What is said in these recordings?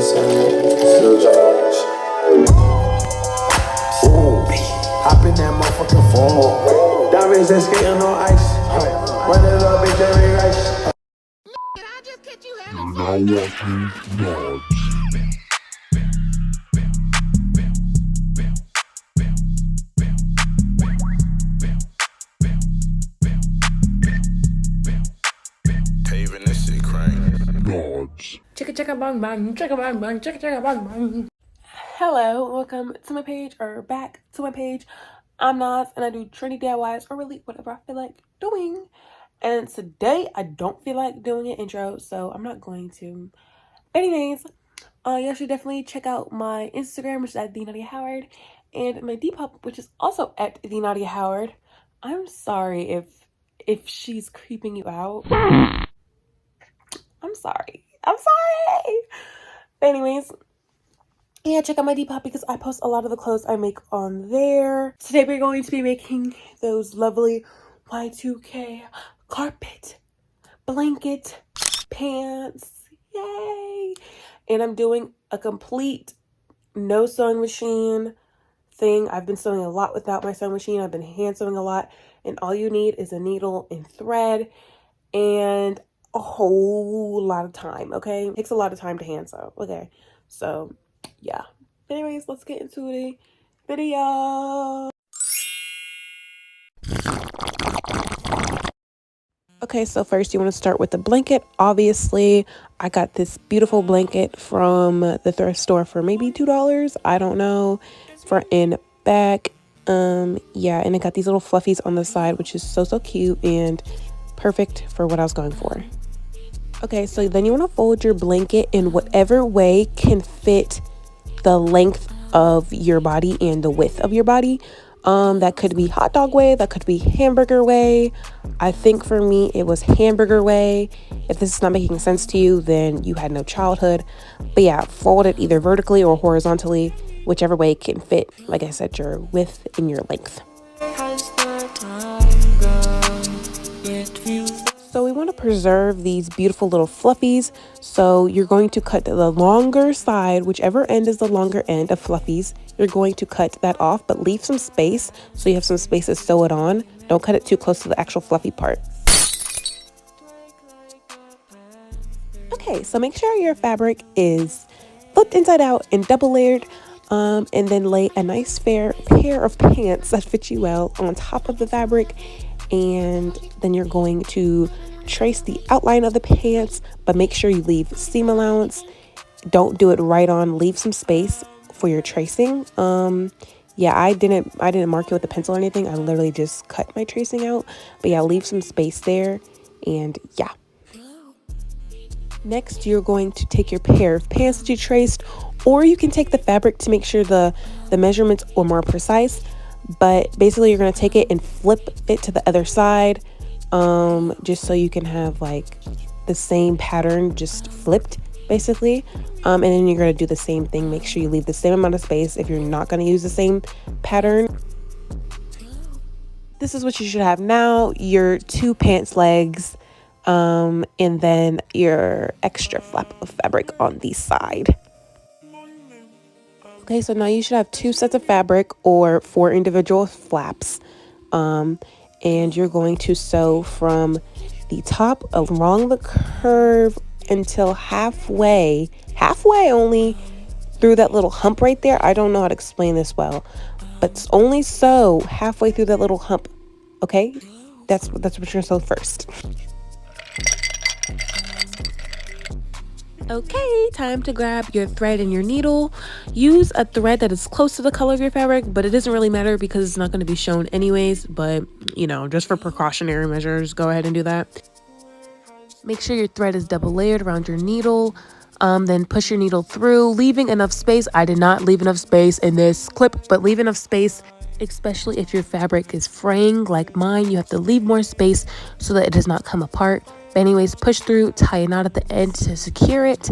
Hop in that motherfucking phone. Diamonds and skating on ice. Run it up in Jerry Rice. You're now watching Nods. Paving this shit crank. Nods. Chicka chicka bang bang, chicka bang bang, chicka chicka bang bang. Hello, welcome to my page, or back to my page. I'm Nods, and I do trendy DIYs, or really whatever I feel like doing. And today I don't feel like doing an intro, so I'm not going to. Anyways, you should definitely check out my Instagram, which is at @TheNadiaHoward, and my Depop, which is also at @TheNadiaHoward. I'm sorry if she's creeping you out. I'm sorry. But anyways, yeah, check out my Depop because I post a lot of the clothes I make on there. Today we're going to be making those lovely Y2K carpet blanket pants. Yay! And I'm doing a complete no sewing machine thing. I've been sewing a lot without my sewing machine. I've been hand sewing a lot, and all you need is a needle and thread and a whole lot of time. Okay, it takes a lot of time to hand sew. Okay, so yeah. Anyways, let's get into the video. Okay, so first you want to start with the blanket. Obviously, I got this beautiful blanket from the thrift store for maybe $2. I don't know, for in back. Yeah, and it got these little fluffies on the side, which is so cute and perfect for what I was going for. Okay, so then you want to fold your blanket in whatever way can fit the length of your body and the width of your body. That could be hot dog way, that could be hamburger way. I think for me it was hamburger way. If this is not making sense to you, then you had no childhood. But yeah, fold it either vertically or horizontally, whichever way it can fit, like I said, your width and your length. So we want to preserve these beautiful little fluffies. So you're going to cut the longer side, whichever end is the longer end of fluffies. You're going to cut that off, but leave some space so you have some space to sew it on. Don't cut it too close to the actual fluffy part. Okay, so make sure your fabric is flipped inside out and double layered. And then lay a nice fair pair of pants that fit you well on top of the fabric. And then you're going to trace the outline of the pants, but make sure you leave seam allowance. Don't do it right on, leave some space for your tracing. Yeah, I didn't mark it with a pencil or anything. I literally just cut my tracing out, but yeah, leave some space there. And yeah, next you're going to take your pair of pants that you traced, or you can take the fabric to make sure the measurements are more precise. But basically you're going to take it and flip it to the other side, just so you can have like the same pattern just flipped basically. And then you're going to do the same thing. Make sure you leave the same amount of space if you're not going to use the same pattern. This is what you should have now: your two pants legs, and then your extra flap of fabric on the side. Okay, so now you should have 2 sets of fabric or 4 individual flaps. And you're going to sew from the top along the curve until halfway only through that little hump right there. I don't know how to explain this well, but only sew halfway through that little hump. Okay, that's what you're gonna sew first. Okay, time to grab your thread and your needle. Use a thread that is close to the color of your fabric, but it doesn't really matter because it's not going to be shown anyways. But, you know, just for precautionary measures, go ahead and do that. Make sure your thread is double layered around your needle. Then push your needle through, leaving enough space. I did not leave enough space in this clip, but leave enough space, especially if your fabric is fraying like mine. You have to leave more space so that it does not come apart. But anyways, push through, tie a knot at the end to secure it.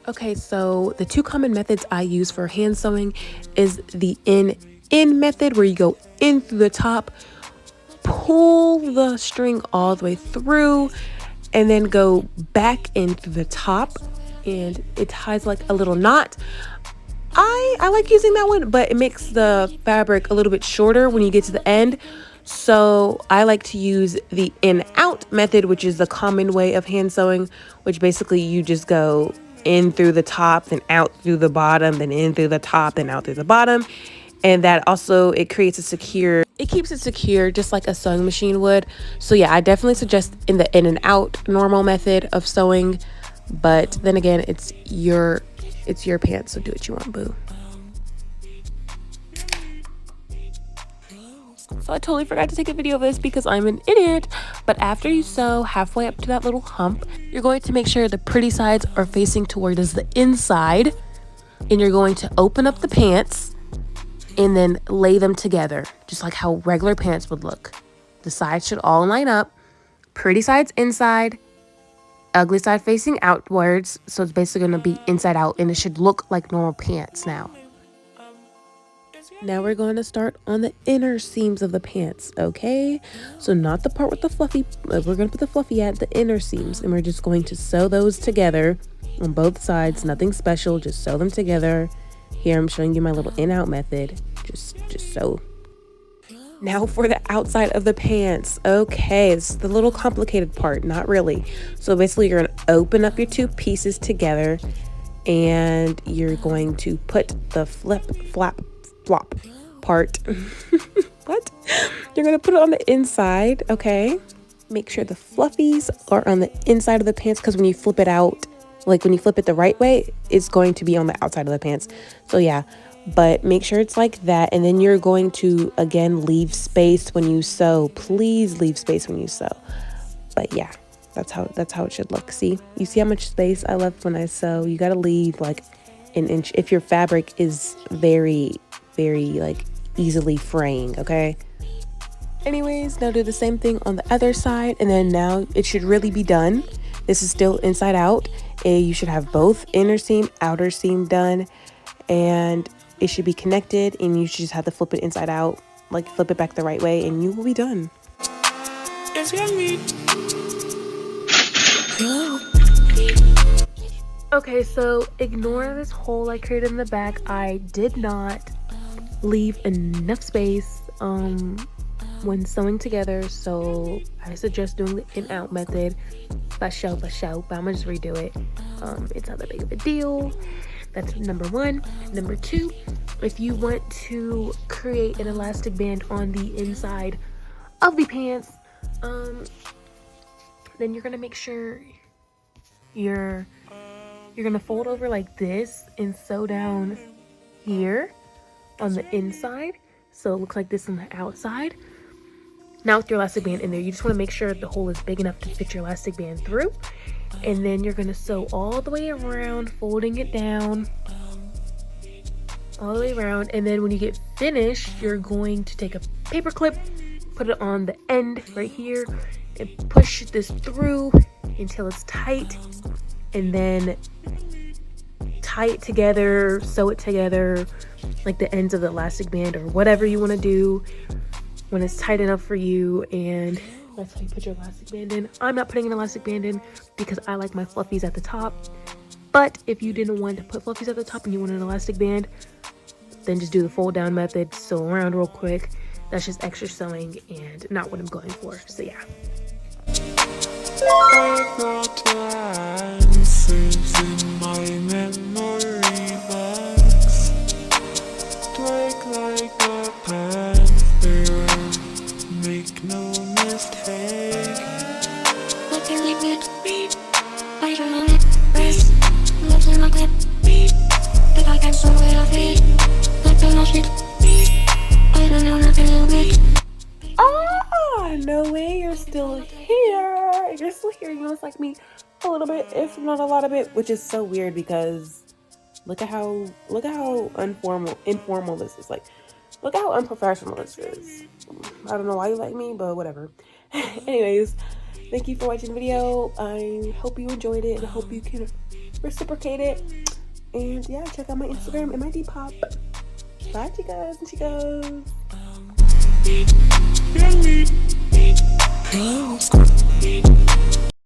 Okay, so the 2 common methods I use for hand sewing is the in method, where you go in through the top, pull the string all the way through, and then go back in through the top, and it ties like a little knot. I like using that one, but it makes the fabric a little bit shorter when you get to the end. So I like to use the in out method, which is the common way of hand sewing, which basically you just go in through the top, then out through the bottom, then in through the top, then out through the bottom. And that also, it keeps it secure just like a sewing machine would. So yeah, I definitely suggest in the in and out normal method of sewing, but then again, it's your pants, so do what you want, boo. So I totally forgot to take a video of this because I'm an idiot. But after you sew halfway up to that little hump, you're going to make sure the pretty sides are facing towards the inside, and you're going to open up the pants and then lay them together, just like how regular pants would look. The sides should all line up, pretty sides inside, ugly side facing outwards. So it's basically going to be inside out, and it should look like normal pants now. Now we're going to start on the inner seams of the pants, okay? So not the part with the fluffy, we're going to put the fluffy at the inner seams, and we're just going to sew those together on both sides. Nothing special, just sew them together. Here I'm showing you my little in-out method. Just sew. Now for the outside of the pants. Okay, it's the little complicated part, not really. So basically you're going to open up your two pieces together, and you're going to put the flop part what you're gonna put it on the inside. Okay, make sure the fluffies are on the inside of the pants, because when you flip it out, like when you flip it the right way, it's going to be on the outside of the pants. So yeah, but make sure it's like that. And then you're going to again leave space when you sew. Please leave space when you sew. But yeah, that's how it should look. See how much space I left when I sew? You got to leave like an inch if your fabric is very like easily fraying. Okay, anyways, now do the same thing on the other side, and then now it should really be done. This is still inside out, and you should have both inner seam, outer seam done, and it should be connected, and you should just have to flip it inside out, like flip it back the right way, and you will be done. It's Yameii. Okay, so ignore this hole I created in the back. I did not leave enough space when sewing together, so I suggest doing the in-out method. But I'm gonna just redo it. It's not that big of a deal. That's number one. Number two, if you want to create an elastic band on the inside of the pants, then you're gonna make sure you're gonna fold over like this and sew down here on the inside, so it looks like this on the outside. Now with your elastic band in there, you just want to make sure the hole is big enough to fit your elastic band through, and then you're going to sew all the way around, folding it down all the way around. And then when you get finished, you're going to take a paper clip, put it on the end right here, and push this through until it's tight, and then tie it together, sew it together, like the ends of the elastic band or whatever you want to do when it's tight enough for you. And that's how you put your elastic band in. I'm not putting an elastic band in because I like my fluffies at the top, but if you didn't want to put fluffies at the top and you want an elastic band, then just do the fold down method, sew around real quick. That's just extra sewing and not what I'm going for. So yeah. I got answers in my memory box. Strike like a panther, make no mistake. Looking like that beat, I don't know it, rest. Looking like that beat, if I can sew it off it. Looking like that beat, I don't know nothing of it. Ah, no way, you're still here. You're still here. You must like me a little bit, if not a lot of it, which is so weird because look at how informal this is. Like, look at how unprofessional this is. I don't know why you like me, but whatever. Anyways, thank you for watching the video. I hope you enjoyed it, and I hope you can reciprocate it. And yeah, check out my Instagram and my Depop. Bye, chicas and chicos. Yameii.